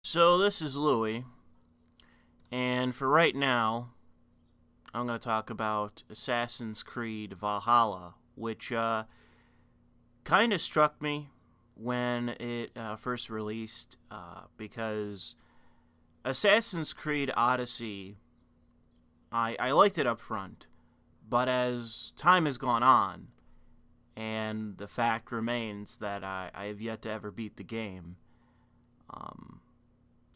So this is Louis, and for right now, I'm going to talk about Assassin's Creed Valhalla, which kind of struck me when it first released, because Assassin's Creed Odyssey, I liked it up front, but as time has gone on, and the fact remains that I have yet to ever beat the game, um,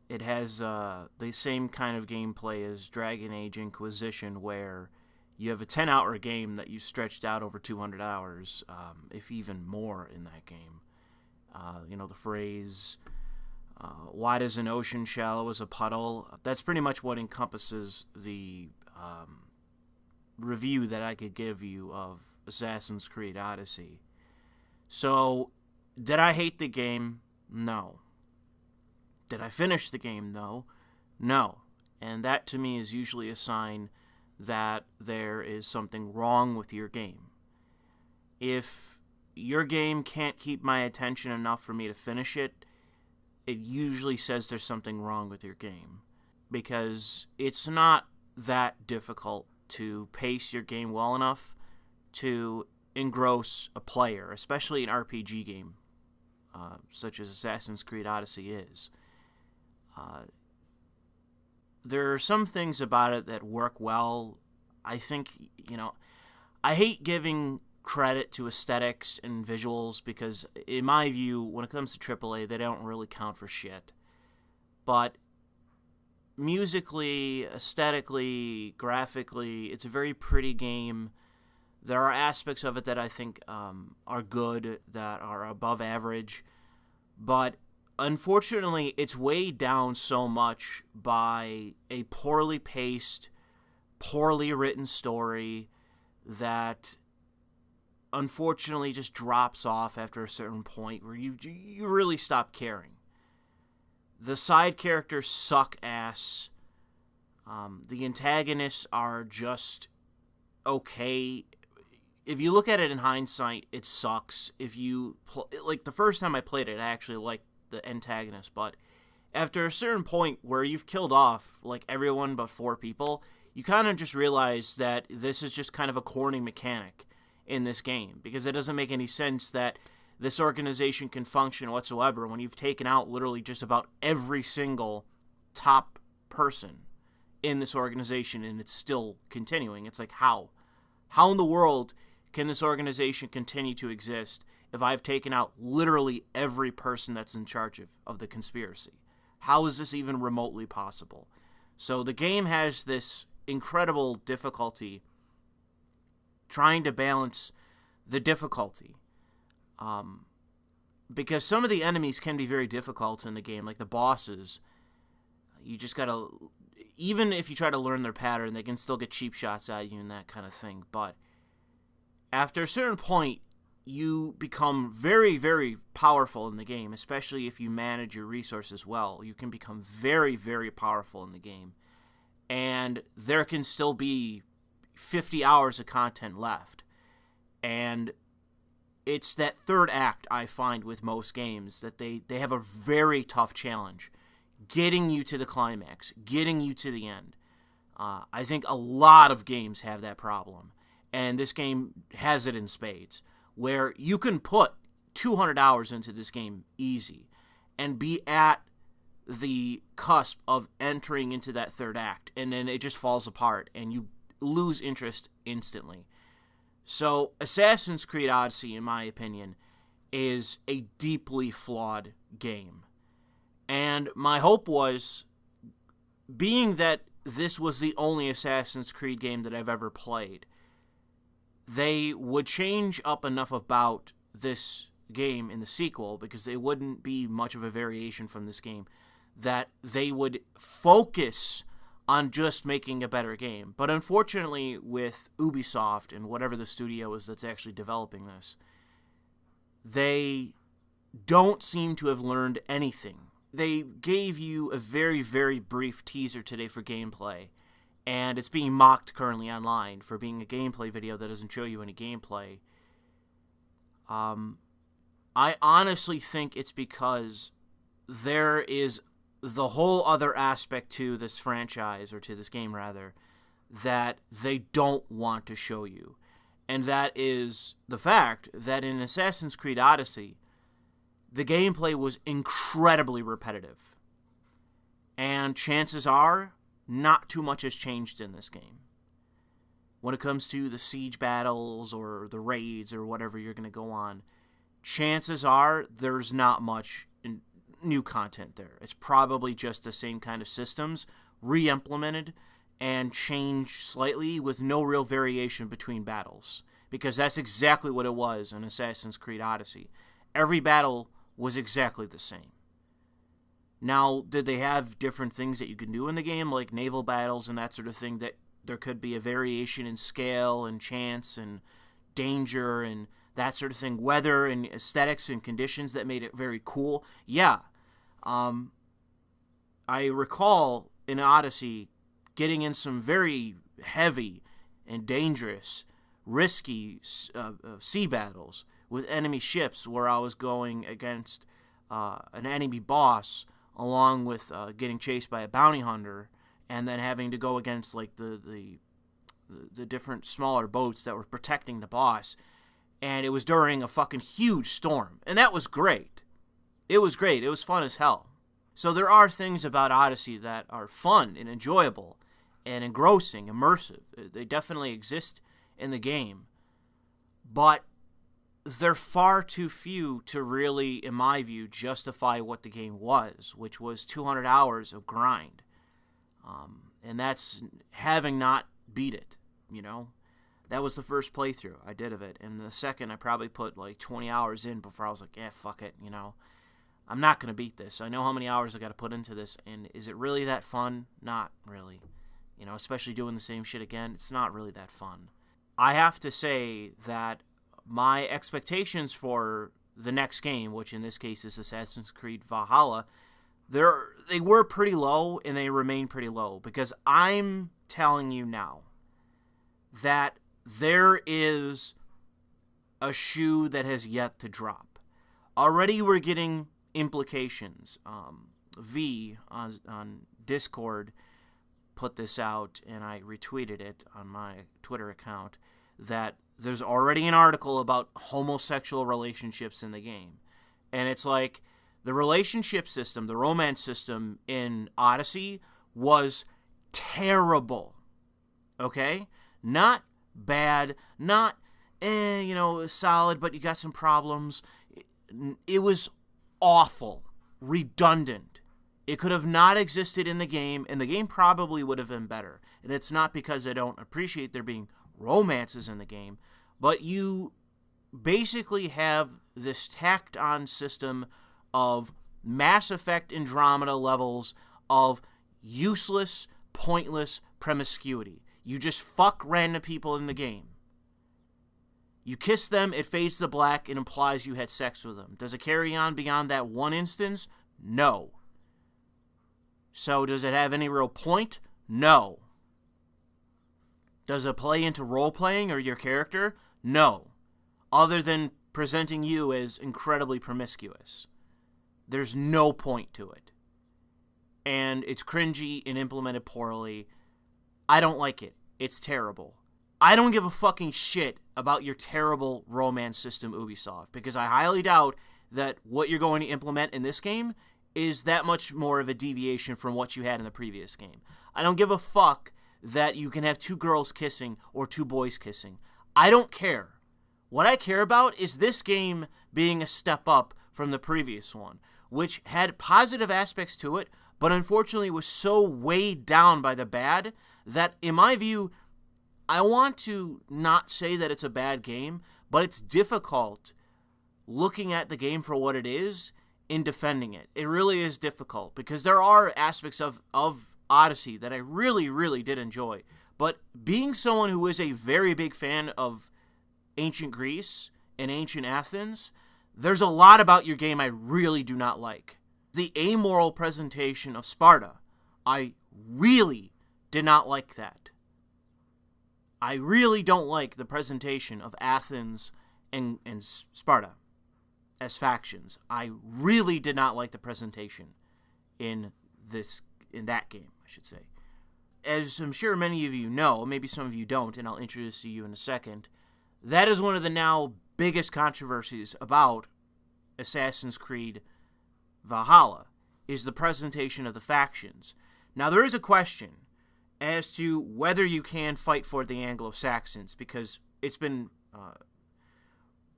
it has the same kind of gameplay as Dragon Age Inquisition, where you have a 10-hour game that you stretched out over 200 hours, if even more in that game. The phrase, wide as an ocean, shallow as a puddle, that's pretty much what encompasses the review that I could give you of Assassin's Creed Odyssey. So, did I hate the game? No. Did I finish the game, though? No. And that, to me, is usually a sign that there is something wrong with your game. If your game can't keep my attention enough for me to finish it, it usually says there's something wrong with your game. Because it's not that difficult to pace your game well enough to engross a player, especially an RPG game, such as Assassin's Creed Odyssey is. There are some things about it that work well. I think, I hate giving credit to aesthetics and visuals because, in my view, when it comes to AAA, they don't really count for shit. But musically, aesthetically, graphically, it's a very pretty game. There are aspects of it that I think are good, that are above average, but unfortunately, it's weighed down so much by a poorly paced, poorly written story that unfortunately just drops off after a certain point where you really stop caring. The side characters suck ass. The antagonists are just okay. If you look at it in hindsight, it sucks. If you the first time I played it, I actually liked the antagonist, but after a certain point where you've killed off everyone but 4 people, you kind of just realize that this is just kind of a corny mechanic in this game, because it doesn't make any sense that this organization can function whatsoever when you've taken out literally just about every single top person in this organization and it's still continuing. It's like, how in the world can this organization continue to exist if I've taken out literally every person that's in charge of the conspiracy? How is this even remotely possible? So the game has this incredible difficulty trying to balance the difficulty. Because some of the enemies can be very difficult in the game, like the bosses. You just gotta, even if you try to learn their pattern, they can still get cheap shots at you and that kind of thing. But after a certain point, you become very, very powerful in the game, especially if you manage your resources well. You can become very, very powerful in the game. And there can still be 50 hours of content left. And it's that third act I find with most games, that they have a very tough challenge getting you to the climax, getting you to the end. I think a lot of games have that problem. And this game has it in spades, where you can put 200 hours into this game easy and be at the cusp of entering into that third act, and then it just falls apart and you lose interest instantly. So Assassin's Creed Odyssey, in my opinion, is a deeply flawed game. And my hope was, being that this was the only Assassin's Creed game that I've ever played, they would change up enough about this game in the sequel, because it wouldn't be much of a variation from this game, that they would focus on just making a better game. But unfortunately, with Ubisoft and whatever the studio is that's actually developing this, they don't seem to have learned anything. They gave you a very, very brief teaser today for gameplay, and it's being mocked currently online for being a gameplay video that doesn't show you any gameplay. I honestly think it's because there is the whole other aspect to this franchise, or to this game rather, that they don't want to show you. And that is the fact that in Assassin's Creed Odyssey, the gameplay was incredibly repetitive. And chances are, not too much has changed in this game. When it comes to the siege battles or the raids or whatever you're going to go on, chances are there's not much new content there. It's probably just the same kind of systems re-implemented and changed slightly with no real variation between battles. Because that's exactly what it was in Assassin's Creed Odyssey. Every battle was exactly the same. Now, did they have different things that you can do in the game, like naval battles and that sort of thing, that there could be a variation in scale and chance and danger and that sort of thing, weather and aesthetics and conditions that made it very cool? Yeah. I recall in Odyssey getting in some very heavy and dangerous, risky sea battles with enemy ships where I was going against an enemy boss along with getting chased by a bounty hunter, and then having to go against like the different smaller boats that were protecting the boss. And it was during a fucking huge storm, and that was great. It was great. It was fun as hell. So there are things about Odyssey that are fun and enjoyable and engrossing, immersive. They definitely exist in the game. But they're far too few to really, in my view, justify what the game was, which was 200 hours of grind. And that's having not beat it, you know? That was the first playthrough I did of it. And the second, I probably put like 20 hours in before I was like, fuck it, you know? I'm not going to beat this. I know how many hours I got to put into this, and is it really that fun? Not really. You know, especially doing the same shit again, it's not really that fun. I have to say that my expectations for the next game, which in this case is Assassin's Creed Valhalla, they were pretty low, and they remain pretty low, because I'm telling you now that there is a shoe that has yet to drop. Already we're getting implications. V on Discord put this out, and I retweeted it on my Twitter account, that there's already an article about homosexual relationships in the game. And it's like, the relationship system, the romance system in Odyssey was terrible. Okay? Not bad, not, solid, but you got some problems. It was awful, redundant. It could have not existed in the game, and the game probably would have been better. And it's not because I don't appreciate there being romances in the game, but you basically have this tacked-on system of Mass Effect Andromeda levels of useless, pointless promiscuity. You just fuck random people in the game. You kiss them, it fades to black, and implies you had sex with them. Does it carry on beyond that one instance? No. So does it have any real point? No. Does it play into role-playing or your character? No. Other than presenting you as incredibly promiscuous. There's no point to it. And it's cringy and implemented poorly. I don't like it. It's terrible. I don't give a fucking shit about your terrible romance system, Ubisoft, because I highly doubt that what you're going to implement in this game is that much more of a deviation from what you had in the previous game. I don't give a fuck that you can have two girls kissing or two boys kissing. I don't care. What I care about is this game being a step up from the previous one, which had positive aspects to it, but unfortunately was so weighed down by the bad that, in my view, I want to not say that it's a bad game, but it's difficult looking at the game for what it is in defending it. It really is difficult, because there are aspects of Odyssey that I really, really did enjoy. But being someone who is a very big fan of ancient Greece and ancient Athens, there's a lot about your game I really do not like. The amoral presentation of Sparta, I really did not like that. I really don't like the presentation of Athens and Sparta as factions. I really did not like the presentation in that game, I should say. As I'm sure many of you know, maybe some of you don't, and I'll introduce to you in a second, that is one of the now biggest controversies about Assassin's Creed Valhalla, is the presentation of the factions. Now, there is a question as to whether you can fight for the Anglo-Saxons, because it's been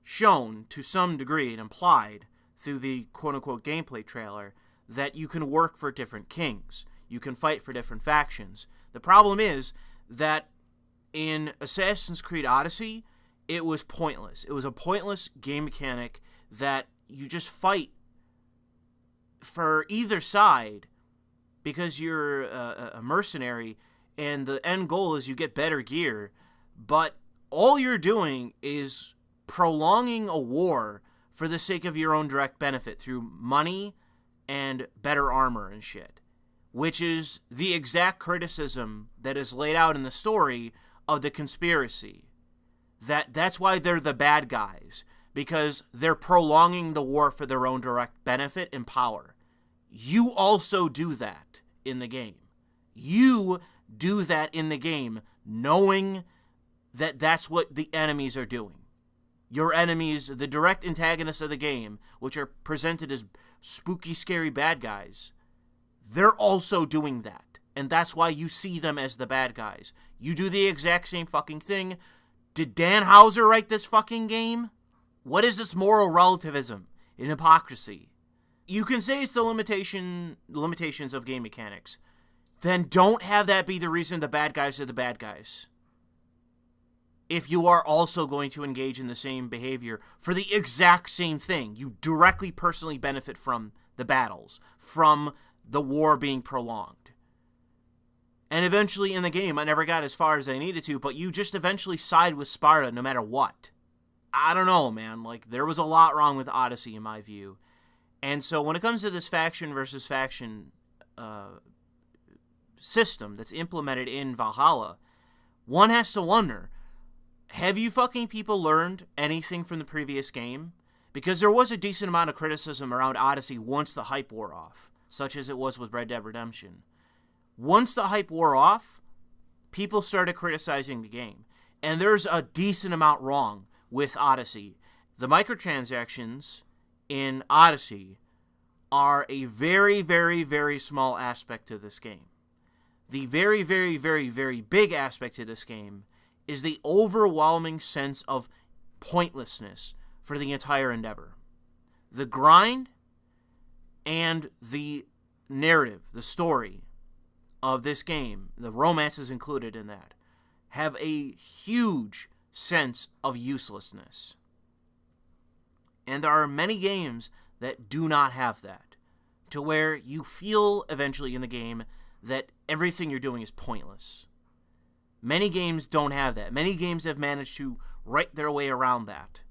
shown to some degree and implied through the quote-unquote gameplay trailer that you can work for different kings. You can fight for different factions. The problem is that in Assassin's Creed Odyssey, it was pointless. It was a pointless game mechanic that you just fight for either side because you're a mercenary and the end goal is you get better gear, but all you're doing is prolonging a war for the sake of your own direct benefit through money and better armor and shit, which is the exact criticism that is laid out in the story of the conspiracy. That's why they're the bad guys, because they're prolonging the war for their own direct benefit and power. You also do that in the game. You do that in the game knowing that that's what the enemies are doing. Your enemies, the direct antagonists of the game, which are presented as spooky, scary bad guys, they're also doing that. And that's why you see them as the bad guys. You do the exact same fucking thing. Did Dan Houser write this fucking game? What is this moral relativism and hypocrisy? You can say it's the limitations of game mechanics. Then don't have that be the reason the bad guys are the bad guys. If you are also going to engage in the same behavior for the exact same thing, you directly personally benefit from the battles, from the war being prolonged. And eventually in the game, I never got as far as I needed to, but you just eventually side with Sparta no matter what. I don't know, man. Like, there was a lot wrong with Odyssey in my view. And so when it comes to this faction versus faction system that's implemented in Valhalla, one has to wonder, have you fucking people learned anything from the previous game? Because there was a decent amount of criticism around Odyssey once the hype wore off, such as it was with Red Dead Redemption. Once the hype wore off, people started criticizing the game. And there's a decent amount wrong with Odyssey. The microtransactions in Odyssey are a very, very, very small aspect to this game. The very, very, very, very big aspect to this game is the overwhelming sense of pointlessness for the entire endeavor. The grind and the narrative, the story of this game, the romance is included in that, have a huge sense of uselessness. And there are many games that do not have that, to where you feel eventually in the game that everything you're doing is pointless. Many games don't have that. Many games have managed to write their way around that.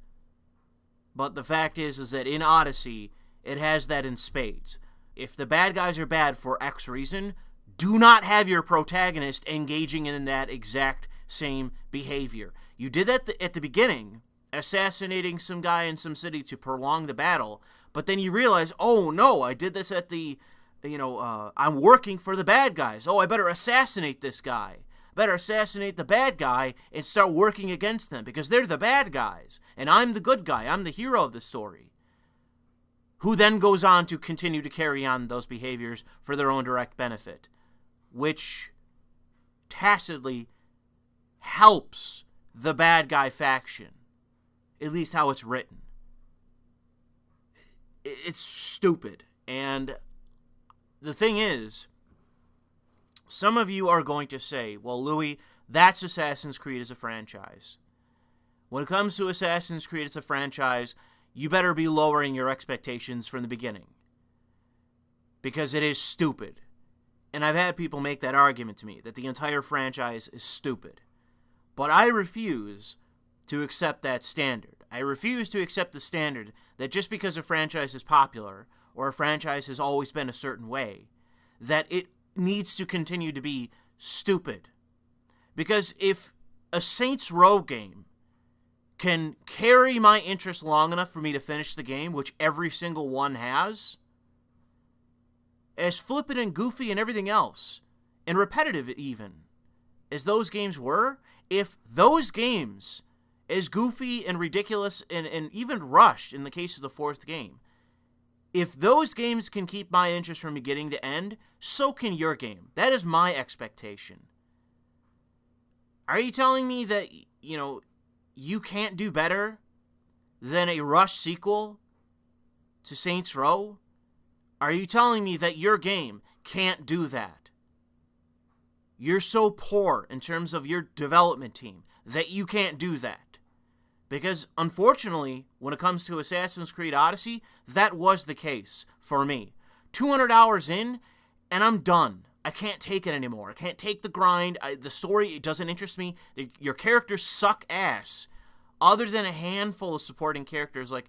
But the fact is that in Odyssey, it has that in spades. If the bad guys are bad for X reason, do not have your protagonist engaging in that exact same behavior. You did that at the beginning, assassinating some guy in some city to prolong the battle, but then you realize, oh no, I did this at the, I'm working for the bad guys. Oh, I better assassinate this guy. Better assassinate the bad guy and start working against them because they're the bad guys and I'm the good guy. I'm the hero of the story, who then goes on to continue to carry on those behaviors for their own direct benefit, which tacitly helps the bad guy faction, at least how it's written. It's stupid. And the thing is, some of you are going to say, well, Louis, that's Assassin's Creed as a franchise. When it comes to Assassin's Creed as a franchise, you better be lowering your expectations from the beginning, because it is stupid. And I've had people make that argument to me, that the entire franchise is stupid. But I refuse to accept that standard. I refuse to accept the standard that just because a franchise is popular, or a franchise has always been a certain way, that it needs to continue to be stupid. Because if a Saints Row game can carry my interest long enough for me to finish the game, which every single one has, as flippant and goofy and everything else, and repetitive even, as those games were, if those games, as goofy and ridiculous and even rushed in the case of the fourth game, if those games can keep my interest from beginning to end, so can your game. That is my expectation. Are you telling me that, you can't do better than a rushed sequel to Saints Row? Are you telling me that your game can't do that? You're so poor in terms of your development team that you can't do that. Because, unfortunately, when it comes to Assassin's Creed Odyssey, that was the case for me. 200 hours in, and I'm done. I can't take it anymore. I can't take the grind. The story, it doesn't interest me. Your characters suck ass. Other than a handful of supporting characters like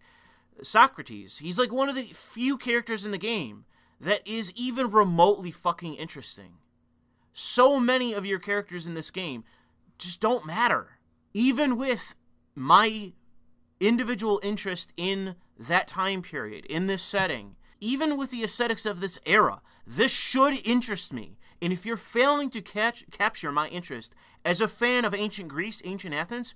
Socrates. He's like one of the few characters in the game that is even remotely fucking interesting. So many of your characters in this game just don't matter. Even with my individual interest in that time period, in this setting, even with the aesthetics of this era, this should interest me. And if you're failing to capture my interest as a fan of ancient Greece, ancient Athens,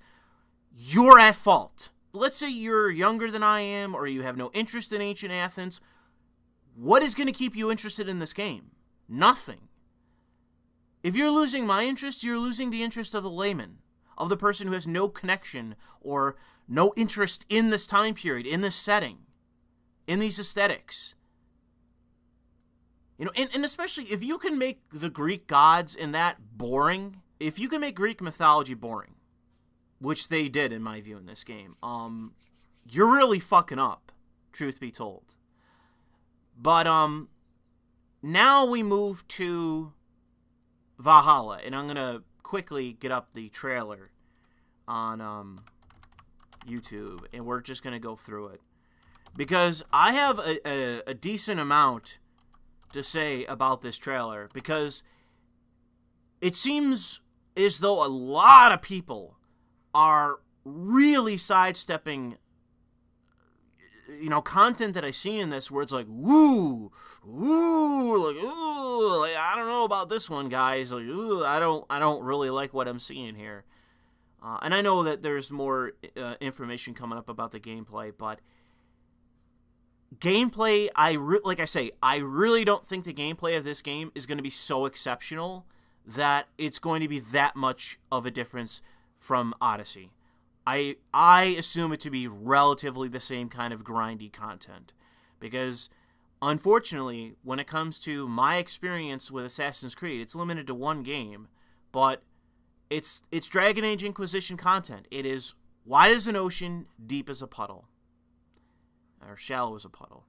you're at fault. Let's say you're younger than I am, or you have no interest in ancient Athens. What is going to keep you interested in this game? Nothing. If you're losing my interest, you're losing the interest of the layman, of the person who has no connection or no interest in this time period, in this setting, in these aesthetics. And especially if you can make the Greek gods and that boring, if you can make Greek mythology boring, which they did in my view in this game, you're really fucking up, truth be told. But now we move to Valhalla, and I'm gonna quickly get up the trailer on YouTube, and we're just gonna go through it because I have a decent amount to say about this trailer, because it seems as though a lot of people are really sidestepping content that I see in this where it's like, ooh, like, I don't know about this one, guys. Like, ooh, I don't really like what I'm seeing here. And I know that there's more information coming up about the gameplay, but gameplay, like I say, I really don't think the gameplay of this game is going to be so exceptional that it's going to be that much of a difference from Odyssey. I assume it to be relatively the same kind of grindy content, because unfortunately, when it comes to my experience with Assassin's Creed, it's limited to one game, but it's Dragon Age Inquisition content. It is wide as an ocean, deep as a puddle, or shallow as a puddle.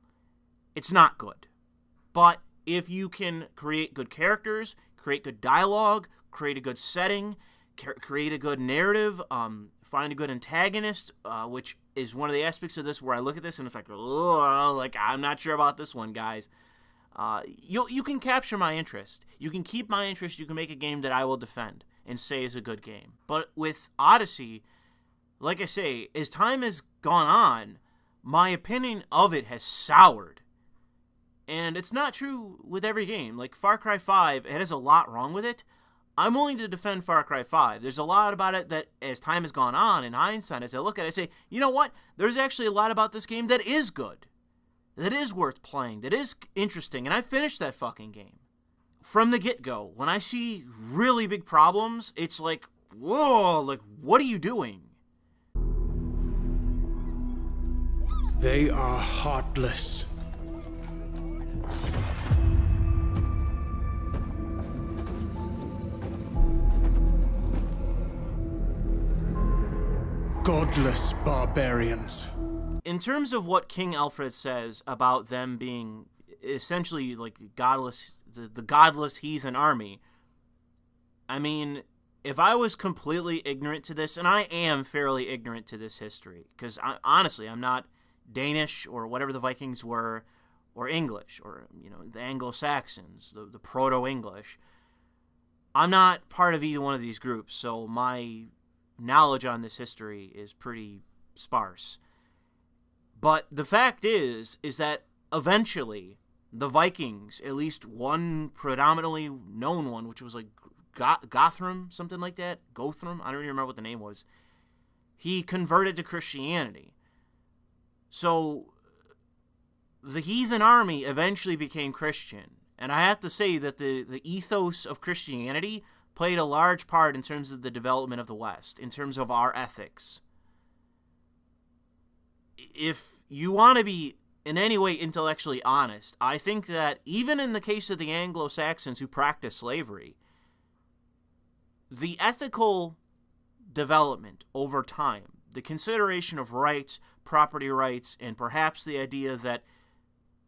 It's not good, but if you can create good characters, create good dialogue, create a good setting, create a good narrative, find a good antagonist, which is one of the aspects of this where I look at this and it's like, oh, like I'm not sure about this one, guys. You can capture my interest. You can keep my interest. You can make a game that I will defend and say is a good game. But with Odyssey, like I say, as time has gone on, my opinion of it has soured. And it's not true with every game. Like Far Cry 5, it has a lot wrong with it. I'm willing to defend Far Cry 5. There's a lot about it that, as time has gone on, in hindsight, as I look at it, I say, you know what? There's actually a lot about this game that is good. That is worth playing. That is interesting. And I finished that fucking game. From the get-go, when I see really big problems, it's like, whoa, like, what are you doing? They are heartless. Godless barbarians. In terms of what King Alfred says about them being essentially like the godless heathen army, I mean, if I was completely ignorant to this, and I am fairly ignorant to this history, because honestly, I'm not Danish or whatever the Vikings were, or English, or the Anglo-Saxons, the Proto-English. I'm not part of either one of these groups, so my knowledge on this history is pretty sparse. But the fact is that eventually The Vikings, at least one predominantly known one, which was like Gothram, something like that. Gothram, I don't even remember what the name was. He converted to Christianity. So the heathen army eventually became Christian. And I have to say that the ethos of Christianity played a large part in terms of the development of the West, in terms of our ethics. If you want to be in any way intellectually honest, I think that even in the case of the Anglo-Saxons who practiced slavery, the ethical development over time, the consideration of rights, property rights, and perhaps the idea that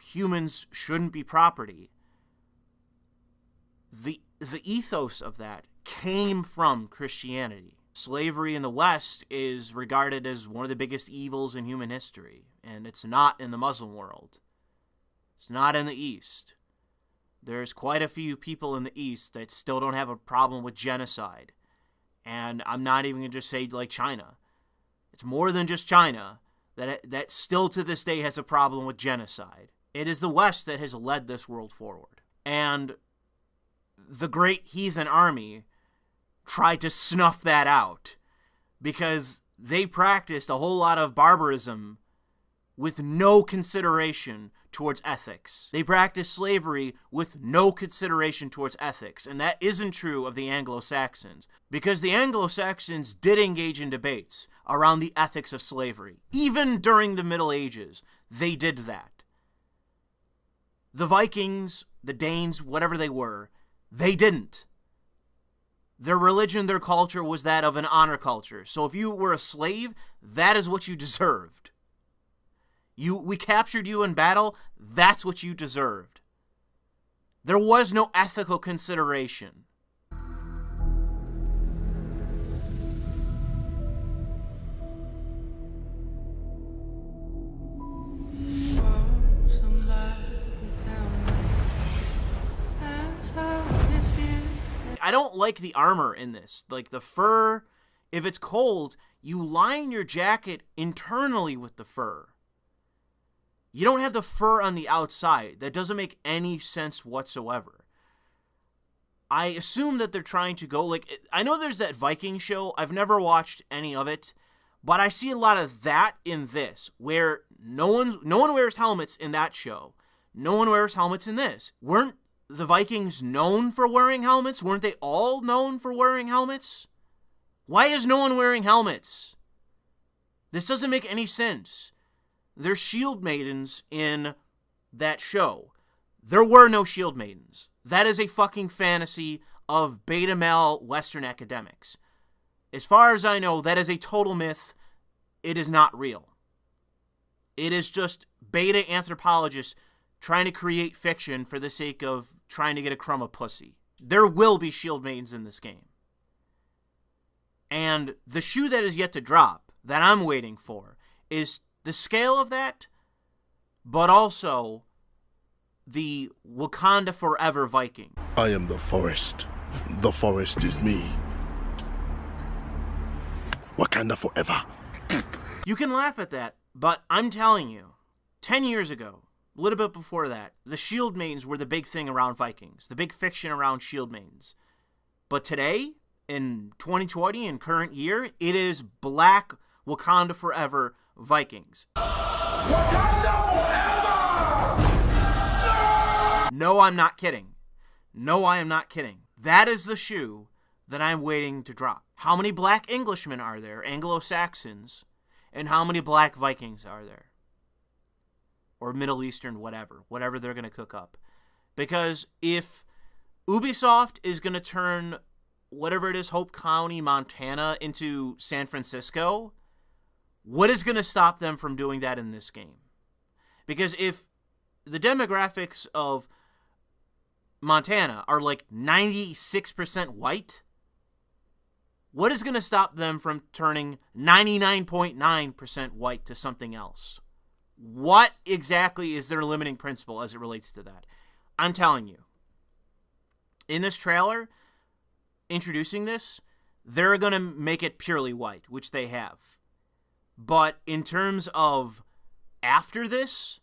humans shouldn't be property, the ethos of that came from Christianity. Slavery in the West is regarded as one of the biggest evils in human history, and it's not in the Muslim world. It's not in the East. There's quite a few people in the East that still don't have a problem with genocide. And I'm not even going to just say like China. It's more than just China that still to this day has a problem with genocide. It is the West that has led this world forward. And the great heathen army tried to snuff that out because they practiced a whole lot of barbarism with no consideration towards ethics. They practiced slavery with no consideration towards ethics, and that isn't true of the Anglo-Saxons, because the Anglo-Saxons did engage in debates around the ethics of slavery. Even during the Middle Ages, they did that. The Vikings, the Danes, whatever they were, they didn't. Their religion, their culture was that of an honor culture. So if you were a slave, that is what you deserved. We captured you in battle, that's what you deserved. There was no ethical consideration. I don't like the armor in this. Like the fur, if it's cold, you line your jacket internally with the fur. You don't have the fur on the outside. That doesn't make any sense whatsoever. I assume that they're trying to go like... I know there's that Viking show. I've never watched any of it. But I see a lot of that in this, where no one wears helmets in that show. No one wears helmets in this. Weren't the Vikings known for wearing helmets? Weren't they all known for wearing helmets? Why is no one wearing helmets? This doesn't make any sense. There's shield maidens in that show. There were no shield maidens. That is a fucking fantasy of beta male Western academics. As far as I know, that is a total myth. It is not real. It is just beta anthropologists trying to create fiction for the sake of trying to get a crumb of pussy. There will be shield maidens in this game. And the shoe that is yet to drop, that I'm waiting for, is the scale of that, but also the Wakanda Forever Viking. I am the forest. The forest is me. Wakanda Forever. You can laugh at that, but I'm telling you, 10 years ago, a little bit before that, the shield maidens were the big thing around Vikings, the big fiction around shield maidens. But today, in 2020, in current year, it is Black Wakanda Forever Vikings. Wakanda forever! No, I'm not kidding. No, I am not kidding. That is the shoe that I'm waiting to drop. How many black Englishmen are there, Anglo-Saxons, and how many black Vikings are there? Or Middle Eastern, whatever they're going to cook up. Because if Ubisoft is going to turn whatever it is, Hope County, Montana, into San Francisco, what is going to stop them from doing that in this game? Because if the demographics of Montana are like 96% white, what is going to stop them from turning 99.9% white to something else? What exactly is their limiting principle as it relates to that? I'm telling you. In this trailer, introducing this, they're going to make it purely white, which they have. But in terms of after this,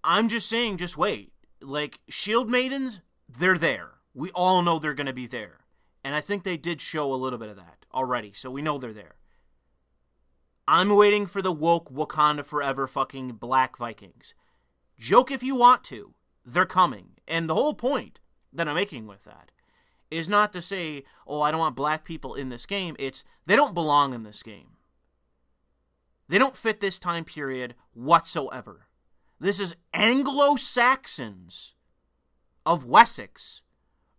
I'm just saying, just wait. Like, shield maidens, they're there. We all know they're going to be there. And I think they did show a little bit of that already, so we know they're there. I'm waiting for the woke Wakanda Forever fucking black Vikings. Joke if you want to. They're coming. And the whole point that I'm making with that is not to say, oh, I don't want black people in this game. It's, they don't belong in this game. They don't fit this time period whatsoever. This is Anglo-Saxons of Wessex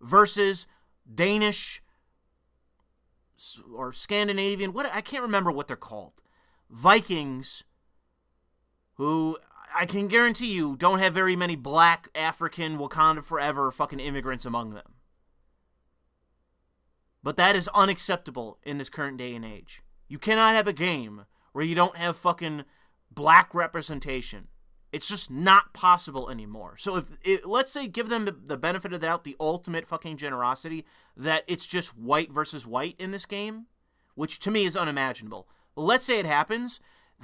versus Danish or Scandinavian, I can't remember what they're called. Vikings, who I can guarantee you don't have very many black, African, Wakanda Forever fucking immigrants among them. But that is unacceptable in this current day and age. You cannot have a game where you don't have fucking black representation. It's just not possible anymore. So let's say, give them the benefit of the doubt, the ultimate fucking generosity, that it's just white versus white in this game, which to me is unimaginable. Let's say it happens,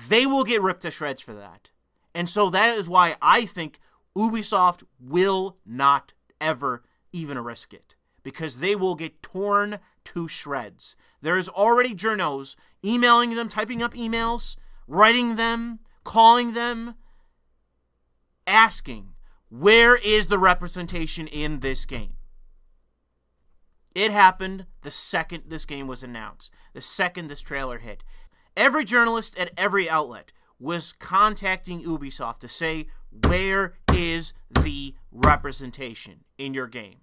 they will get ripped to shreds for that. And so that is why I think Ubisoft will not ever even risk it, because they will get torn to shreds. There's already journos emailing them, typing up emails, writing them, calling them, asking, where is the representation in this game? It happened the second this game was announced, the second this trailer hit. Every journalist at every outlet was contacting Ubisoft to say, where is the representation in your game?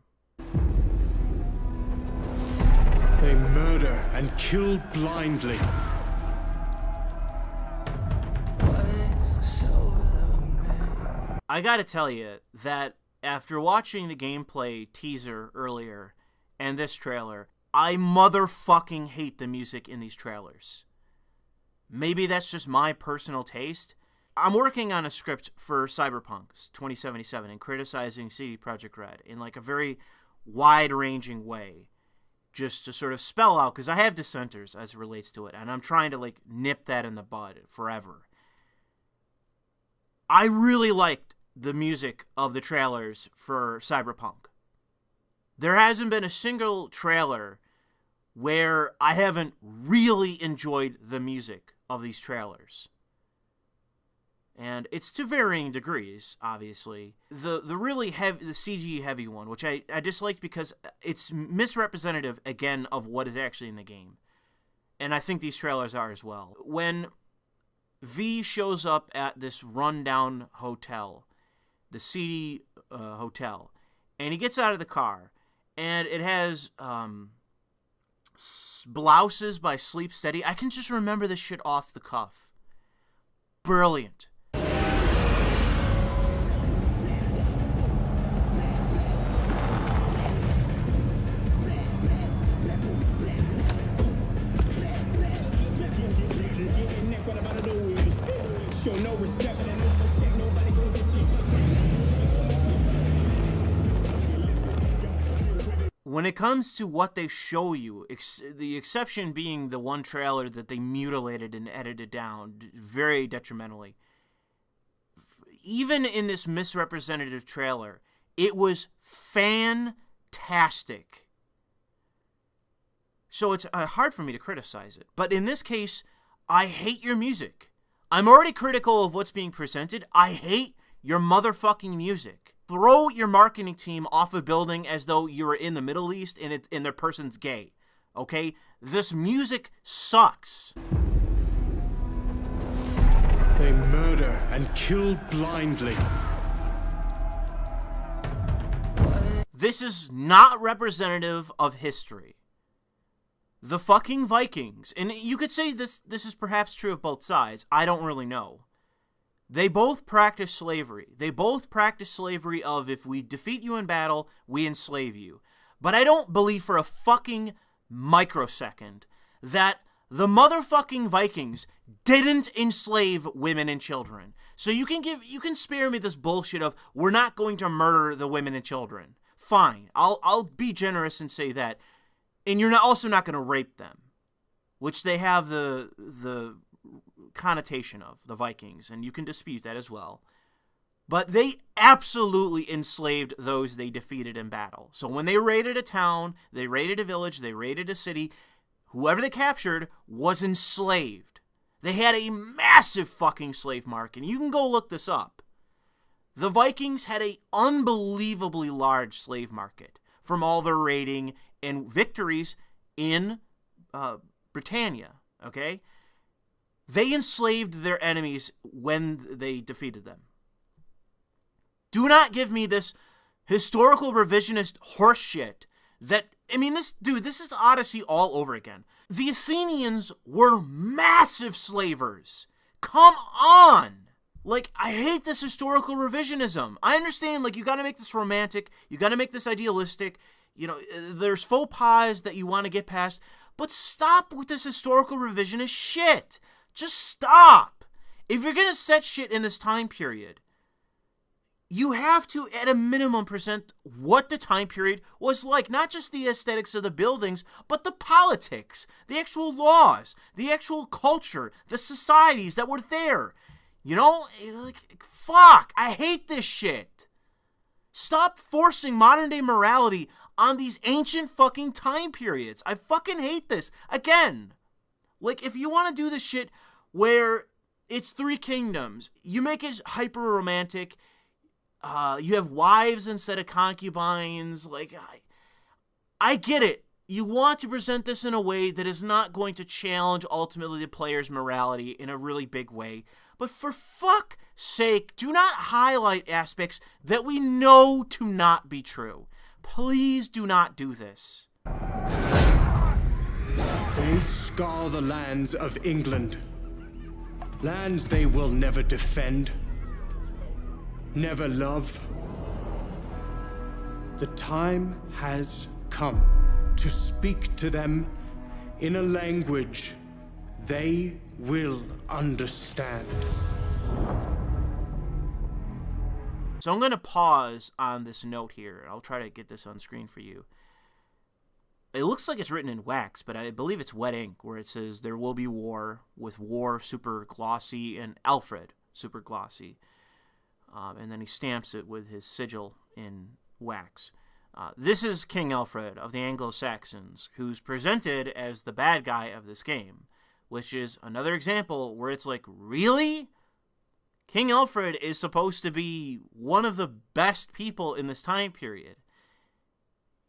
They murder and kill blindly. I gotta tell you that after watching the gameplay teaser earlier and this trailer, I motherfucking hate the music in these trailers. Maybe that's just my personal taste. I'm working on a script for Cyberpunk 2077 and criticizing CD Projekt Red in like a very wide-ranging way, just to sort of spell out, because I have dissenters as it relates to it, and I'm trying to like nip that in the bud forever. I really liked the music of the trailers for Cyberpunk. There hasn't been a single trailer where I haven't really enjoyed the music of these trailers. And it's to varying degrees, obviously. The really heavy, the CG heavy one, which I disliked because it's misrepresentative, again, of what is actually in the game. And I think these trailers are as well. When V shows up at this rundown hotel, the seedy hotel, and he gets out of the car, and it has Blouses by Sleep Steady. I can just remember this shit off the cuff. Brilliant. When it comes to what they show you, the exception being the one trailer that they mutilated and edited down very detrimentally, even in this misrepresentative trailer, it was fantastic. So it's hard for me to criticize it. But in this case, I hate your music. I'm already critical of what's being presented. I hate your motherfucking music. Throw your marketing team off a building as though you were in the Middle East and their person's gay. Okay? This music sucks. They murder and kill blindly. This is not representative of history. The fucking Vikings, and you could say this is perhaps true of both sides. I don't really know. They both practice slavery. They both practice slavery of, if we defeat you in battle, we enslave you. But I don't believe for a fucking microsecond that the motherfucking Vikings didn't enslave women and children. So you can spare me this bullshit of, we're not going to murder the women and children. Fine. I'll be generous and say that. And you're also not going to rape them, which they have the connotation of, the Vikings, and you can dispute that as well. But they absolutely enslaved those they defeated in battle. So when they raided a town, they raided a village, they raided a city, whoever they captured was enslaved. They had a massive fucking slave market. And you can go look this up. The Vikings had an unbelievably large slave market from all their raiding and victories in Britannia, okay? They enslaved their enemies when they defeated them. Do not give me this historical revisionist horseshit that, I mean, this is Odyssey all over again. The Athenians were massive slavers. Come on! Like, I hate this historical revisionism. I understand, like, you gotta make this romantic, you gotta make this idealistic, you know, there's faux pas that you want to get past, but stop with this historical revisionist shit. Just stop. If you're gonna set shit in this time period, you have to, at a minimum, present what the time period was like. Not just the aesthetics of the buildings, but the politics, the actual laws, the actual culture, the societies that were there. You know, like, fuck, I hate this shit. Stop forcing modern day morality on these ancient fucking time periods. I fucking hate this. Again, like, if you want to do this shit where it's 3 kingdoms, you make it hyper romantic, you have wives instead of concubines, like, I get it. You want to present this in a way that is not going to challenge ultimately the player's morality in a really big way. But for fuck's sake, do not highlight aspects that we know to not be true. Please do not do this. They scour the lands of England. Lands they will never defend, never love. The time has come to speak to them in a language they will understand. So I'm going to pause on this note here. I'll try to get this on screen for you. It looks like it's written in wax, but I believe it's wet ink, where it says there will be war, with war super glossy and Alfred super glossy. And then he stamps it with his sigil in wax. This is King Alfred of the Anglo-Saxons, who's presented as the bad guy of this game, which is another example where it's like, really? King Alfred is supposed to be one of the best people in this time period.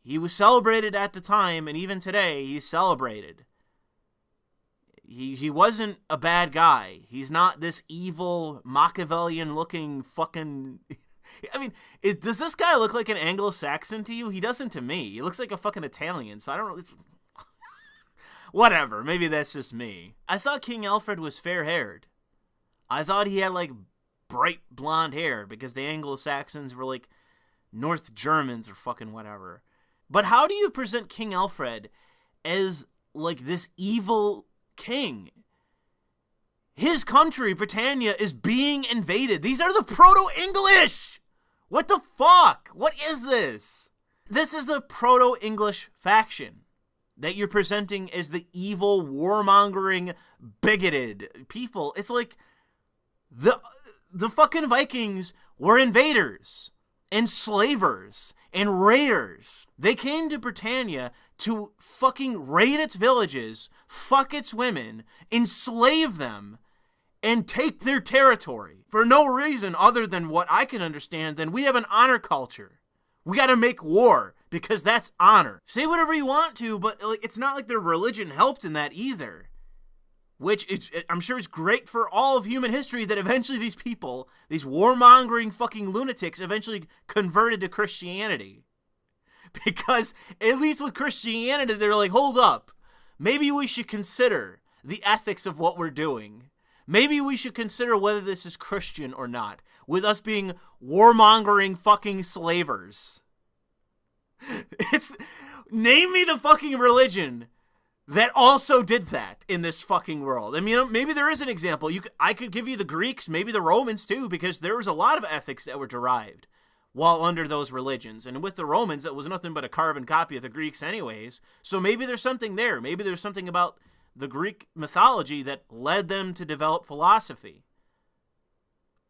He was celebrated at the time, and even today, he's celebrated. He wasn't a bad guy. He's not this evil, Machiavellian-looking fucking... I mean, does this guy look like an Anglo-Saxon to you? He doesn't to me. He looks like a fucking Italian, so I don't know... Whatever, maybe that's just me. I thought King Alfred was fair-haired. I thought he had, like, bright blonde hair, because the Anglo-Saxons were, like, North Germans or fucking whatever. But how do you present King Alfred as, like, this evil king? His country, Britannia, is being invaded. These are the Proto-English! What the fuck? What is this? This is the Proto-English faction that you're presenting as the evil, warmongering, bigoted people. It's like the fucking Vikings were invaders, enslavers, and raiders. They came to Britannia to fucking raid its villages, fuck its women, enslave them, and take their territory for no reason other than what I can understand. Then we have an honor culture. We gotta make war because that's honor. Say whatever you want to, but like, it's not like their religion helped in that either. Which I'm sure it's great for all of human history that eventually these people, these warmongering fucking lunatics, eventually converted to Christianity. Because at least with Christianity, they're like, hold up, maybe we should consider the ethics of what we're doing. Maybe we should consider whether this is Christian or not, with us being warmongering fucking slavers. Name me the fucking religion that also did that in this fucking world. I mean, maybe there is an example. I could give you the Greeks, maybe the Romans too, because there was a lot of ethics that were derived while under those religions. And with the Romans, it was nothing but a carbon copy of the Greeks anyways. So maybe there's something there. Maybe there's something about the Greek mythology that led them to develop philosophy.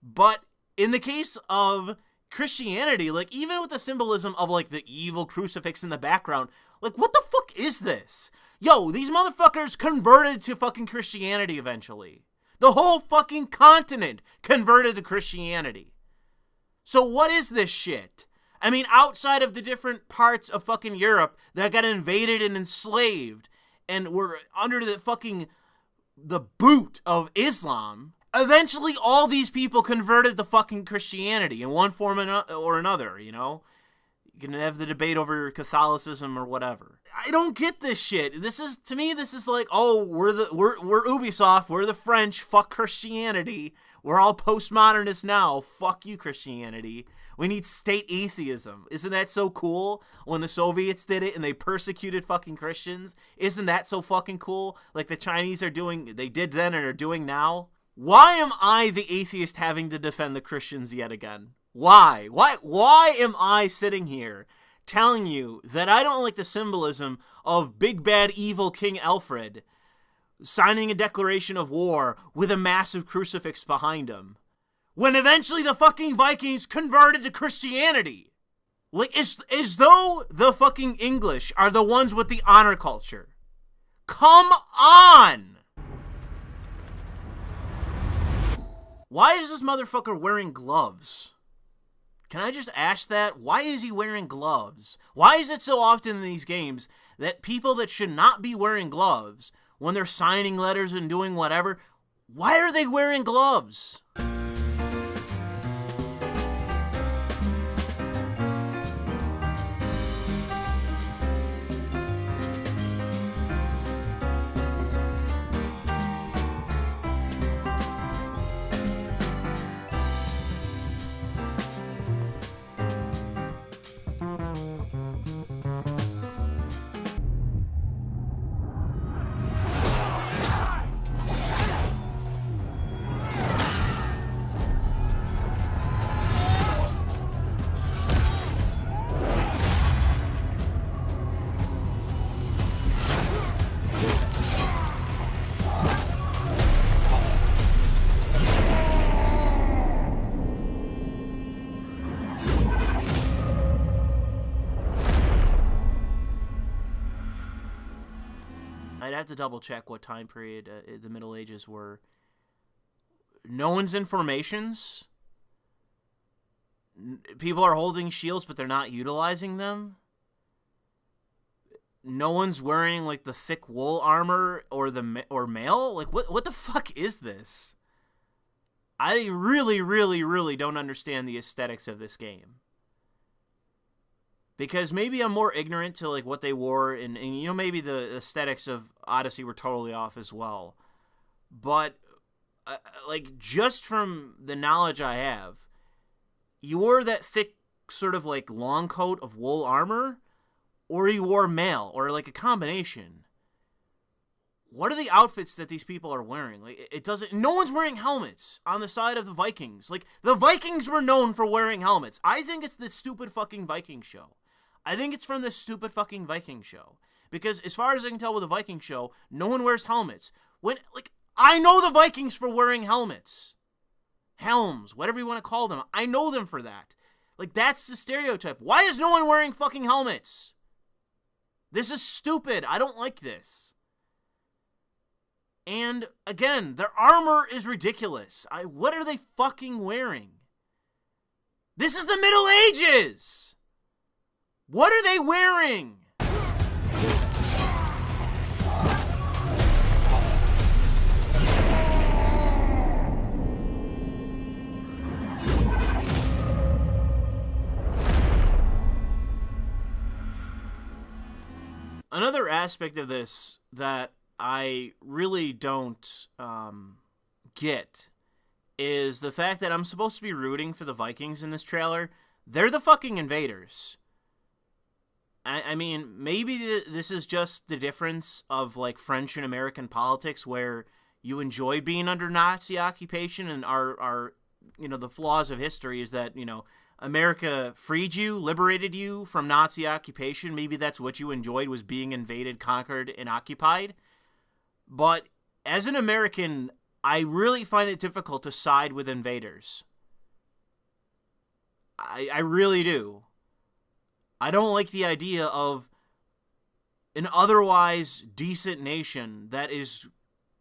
But in the case of Christianity, like, even with the symbolism of, like, the evil crucifix in the background, like, what the fuck is this? Yo, these motherfuckers converted to fucking Christianity eventually. The whole fucking continent converted to Christianity. So what is this shit? I mean, outside of the different parts of fucking Europe that got invaded and enslaved and were under the boot of Islam, eventually all these people converted to fucking Christianity in one form or another, you know? You can have the debate over Catholicism or whatever. I don't get this shit. To me, this is like, oh, we're Ubisoft, we're the French, fuck Christianity. We're all postmodernists now. Fuck you, Christianity. We need state atheism. Isn't that so cool? When the Soviets did it and they persecuted fucking Christians, isn't that so fucking cool? Like the Chinese are doing, they did then and are doing now. Why am I the atheist having to defend the Christians yet again? Why? Why am I sitting here telling you that I don't like the symbolism of big bad evil King Alfred signing a declaration of war with a massive crucifix behind him, when eventually the fucking Vikings converted to Christianity? Like, as though the fucking English are the ones with the honor culture. Come on! Why is this motherfucker wearing gloves? Can I just ask that? Why is he wearing gloves? Why is it so often in these games that people that should not be wearing gloves, when they're signing letters and doing whatever, why are they wearing gloves? I'd have to double check what time period the Middle Ages were. No one's in formations. People are holding shields, but they're not utilizing them. No one's wearing like the thick wool armor or mail. Like what the fuck is this? I really don't understand the aesthetics of this game. Because maybe I'm more ignorant to like what they wore, and you know, maybe the aesthetics of Odyssey were totally off as well. But like, just from the knowledge I have, you wore that thick sort of like long coat of wool armor, or you wore mail, or like a combination. What are the outfits that these people are wearing? Like, it doesn't. No one's wearing helmets on the side of the Vikings. Like, the Vikings were known for wearing helmets. I think it's this stupid fucking Viking show. I think it's from this stupid fucking Viking show. Because as far as I can tell with the Viking show, no one wears helmets. I know the Vikings for wearing helmets. Helms, whatever you want to call them. I know them for that. Like, that's the stereotype. Why is no one wearing fucking helmets? This is stupid. I don't like this. And, again, their armor is ridiculous. What are they fucking wearing? This is the Middle Ages! What are they wearing? Another aspect of this that I really don't get is the fact that I'm supposed to be rooting for the Vikings in this trailer. They're the fucking invaders. I mean, maybe this is just the difference of like French and American politics, where you enjoy being under Nazi occupation, and our you know, the flaws of history is that, you know, America freed you, liberated you from Nazi occupation. Maybe that's what you enjoyed, was being invaded, conquered, and occupied. But as an American, I really find it difficult to side with invaders. I really do. I don't like the idea of an otherwise decent nation that is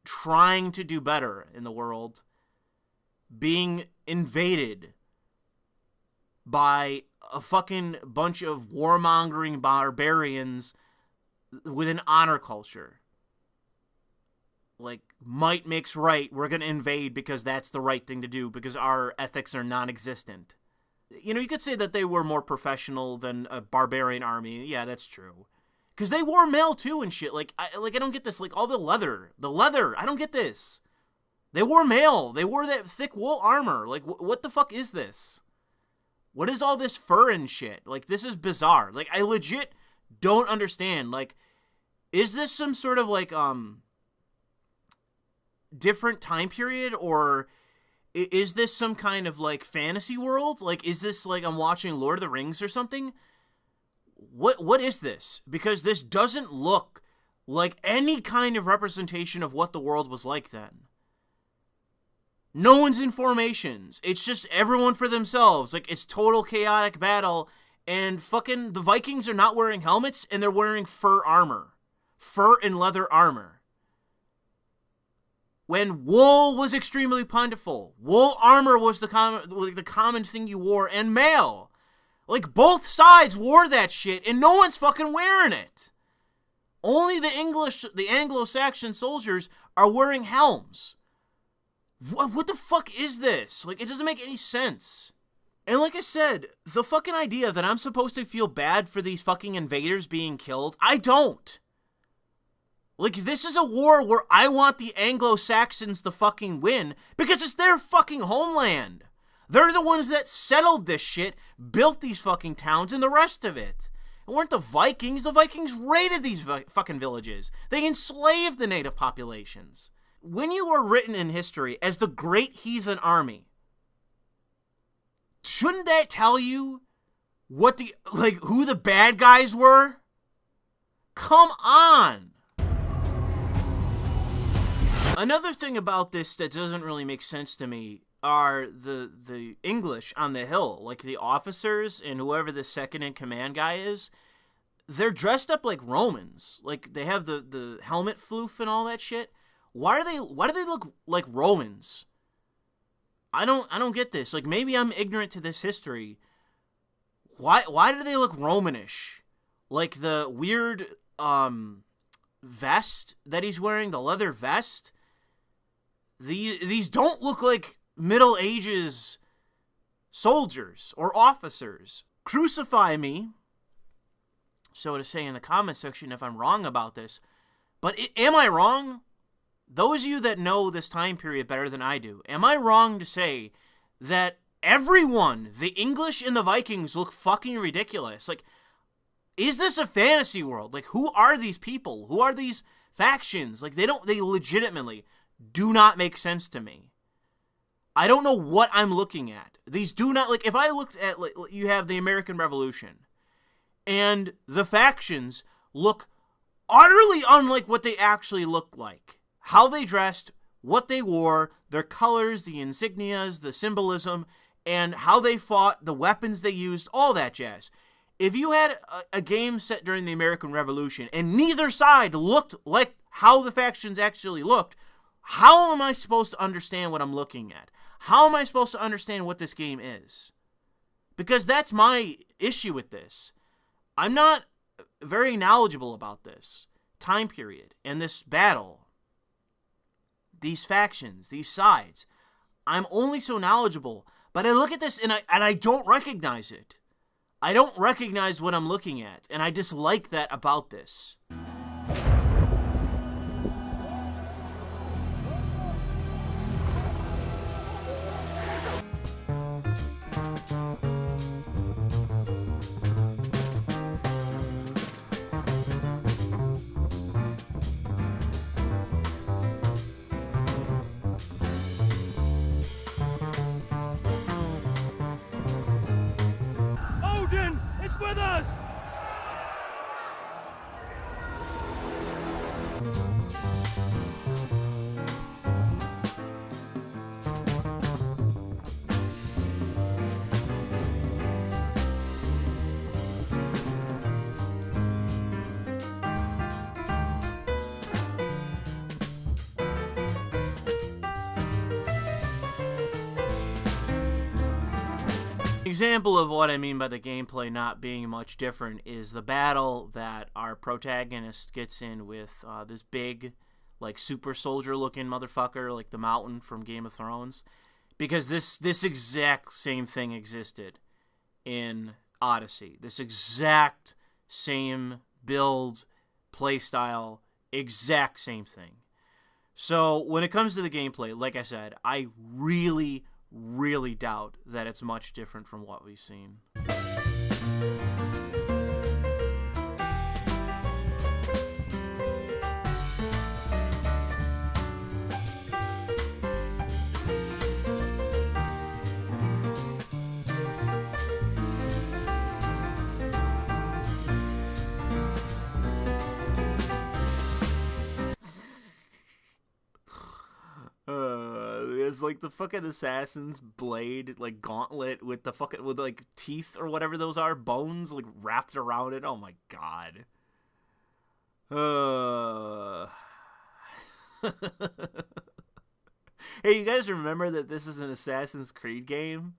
trying to do better in the world being invaded by a fucking bunch of warmongering barbarians with an honor culture. Like, might makes right. We're going to invade because that's the right thing to do, because our ethics are non-existent. You know, you could say that they were more professional than a barbarian army. Yeah, that's true. Because they wore mail, too, and shit. Like, I don't get this. Like, all the leather. I don't get this. They wore mail. They wore that thick wool armor. Like, what the fuck is this? What is all this fur and shit? Like, this is bizarre. Like, I legit don't understand. Like, is this some sort of, like, different time period, or is this some kind of, like, fantasy world? Like, is this, like, I'm watching Lord of the Rings or something? What is this? Because this doesn't look like any kind of representation of what the world was like then. No one's in formations. It's just everyone for themselves. Like, it's total chaotic battle, and fucking the Vikings are not wearing helmets, and they're wearing fur armor. Fur and leather armor. When wool was extremely plentiful, wool armor was the common thing you wore, and mail. Like, both sides wore that shit, and no one's fucking wearing it. Only the Anglo-Saxon soldiers are wearing helms. What the fuck is this? Like, it doesn't make any sense. And like I said, the fucking idea that I'm supposed to feel bad for these fucking invaders being killed, I don't. Like, this is a war where I want the Anglo-Saxons to fucking win because it's their fucking homeland. They're the ones that settled this shit, built these fucking towns, and the rest of it. It weren't the Vikings. The Vikings raided these fucking villages. They enslaved the native populations. When you are written in history as the Great Heathen Army, shouldn't that tell you what who the bad guys were? Come on. Another thing about this that doesn't really make sense to me are the English on the hill, like the officers and whoever the second in command guy is. They're dressed up like Romans. Like, they have the helmet floof and all that shit. Why do they look like Romans? I don't get this. Like, maybe I'm ignorant to this history. Why do they look Romanish? Like the weird vest that he's wearing, the leather vest. These don't look like Middle Ages soldiers or officers. Crucify me, so to say, in the comment section if I'm wrong about this. But am I wrong? Those of you that know this time period better than I do, am I wrong to say that everyone, the English and the Vikings, look fucking ridiculous? Like, is this a fantasy world? Like, who are these people? Who are these factions? Like, they legitimately do not make sense to me. I don't know what I'm looking at. These do not, like, if I looked at, like, you have the American Revolution, and the factions look utterly unlike what they actually look like. How they dressed, what they wore, their colors, the insignias, the symbolism, and how they fought, the weapons they used, all that jazz. If you had a game set during the American Revolution, and neither side looked like how the factions actually looked, how am I supposed to understand what I'm looking at? How am I supposed to understand what this game is? Because that's my issue with this. I'm not very knowledgeable about this time period and this battle. These factions, these sides. I'm only so knowledgeable, but I look at this and I don't recognize it. I don't recognize what I'm looking at, and I dislike that about this. With us! Example of what I mean by the gameplay not being much different is the battle that our protagonist gets in with this big, like, super soldier-looking motherfucker, like the Mountain from Game of Thrones. Because this exact same thing existed in Odyssey. This exact same build, playstyle, exact same thing. So when it comes to the gameplay, like I said, I really, really doubt that it's much different from what we've seen. There's like the fucking assassin's blade, like gauntlet with the fucking, with like teeth or whatever those are, bones like wrapped around it. Oh my god. Hey, you guys remember that this is an Assassin's Creed game?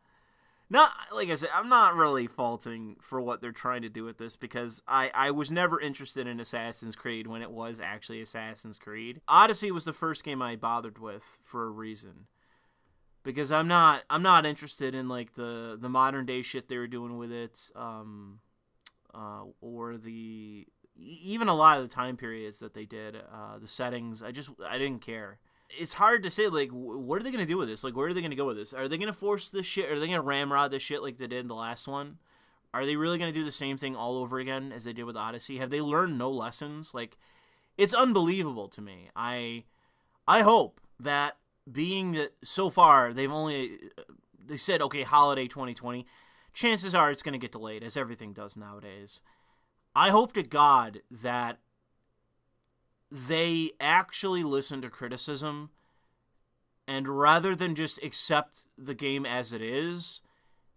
Not, like I said, I'm not really faulting for what they're trying to do with this, because I was never interested in Assassin's Creed when it was actually Assassin's Creed. Odyssey was the first game I bothered with for a reason. Because I'm not interested in like the modern day shit they were doing with it, or the even a lot of the time periods that they did, the settings. I didn't care. It's hard to say, like, what are they going to do with this? Like, where are they going to go with this? Are they going to force this shit? Are they going to ramrod this shit like they did in the last one? Are they really going to do the same thing all over again as they did with Odyssey? Have they learned no lessons? Like, it's unbelievable to me. I hope that, being that so far they said, okay, holiday 2020, chances are it's going to get delayed, as everything does nowadays. I hope to God that they actually listen to criticism, and rather than just accept the game as it is,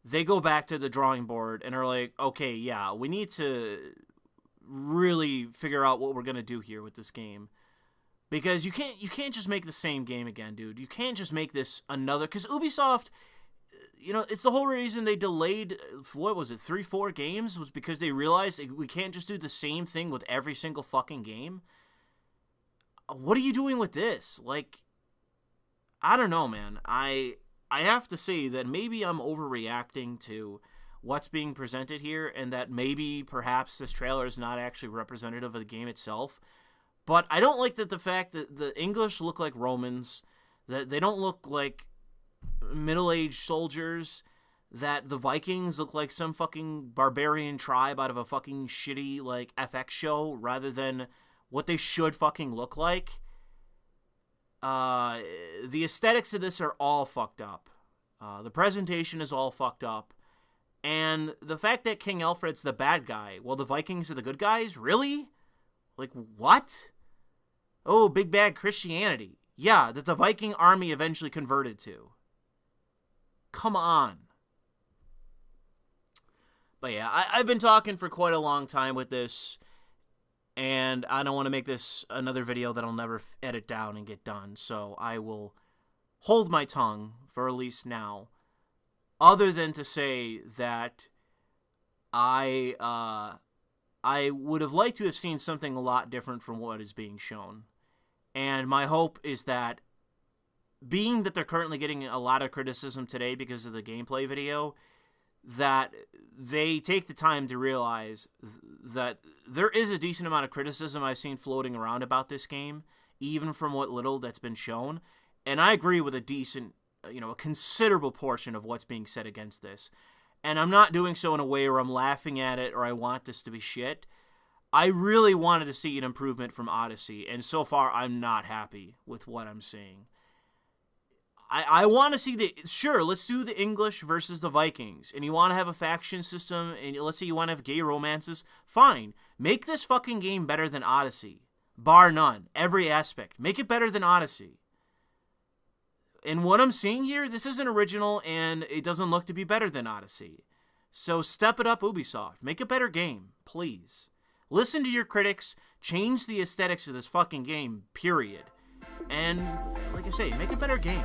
they go back to the drawing board and are like, okay, yeah, we need to really figure out what we're going to do here with this game. Because you can't just make the same game again, dude. You can't just make this another, because Ubisoft, you know, it's the whole reason they delayed, what was it, 3-4 games, was because they realized we can't just do the same thing with every single fucking game. What are you doing with this? Like, I don't know, man. I have to say that maybe I'm overreacting to what's being presented here, and that maybe perhaps this trailer is not actually representative of the game itself. But I don't like that the fact that the English look like Romans, that they don't look like middle-aged soldiers, that the Vikings look like some fucking barbarian tribe out of a fucking shitty, like, FX show, rather than what they should fucking look like. The aesthetics of this are all fucked up. The presentation is all fucked up. And the fact that King Alfred's the bad guy, while the Vikings are the good guys? Really? Like, what? Oh, big bad Christianity. Yeah, that the Viking army eventually converted to. Come on. But yeah, I've been talking for quite a long time with this, and I don't want to make this another video that I'll never edit down and get done, so I will hold my tongue, for at least now, other than to say that I would have liked to have seen something a lot different from what is being shown. And my hope is that, being that they're currently getting a lot of criticism today because of the gameplay video, that they take the time to realize that there is a decent amount of criticism I've seen floating around about this game, even from what little that's been shown. And I agree with a decent, a considerable portion of what's being said against this. And I'm not doing so in a way where I'm laughing at it or I want this to be shit. I really wanted to see an improvement from Odyssey, and so far I'm not happy with what I'm seeing. I want to see sure, let's do the English versus the Vikings, and you want to have a faction system, and let's say you want to have gay romances, fine. Make this fucking game better than Odyssey. Bar none. Every aspect. Make it better than Odyssey. And what I'm seeing here, this isn't original, and it doesn't look to be better than Odyssey. So step it up, Ubisoft. Make a better game, please. Listen to your critics, change the aesthetics of this fucking game, period. And, like I say, make a better game.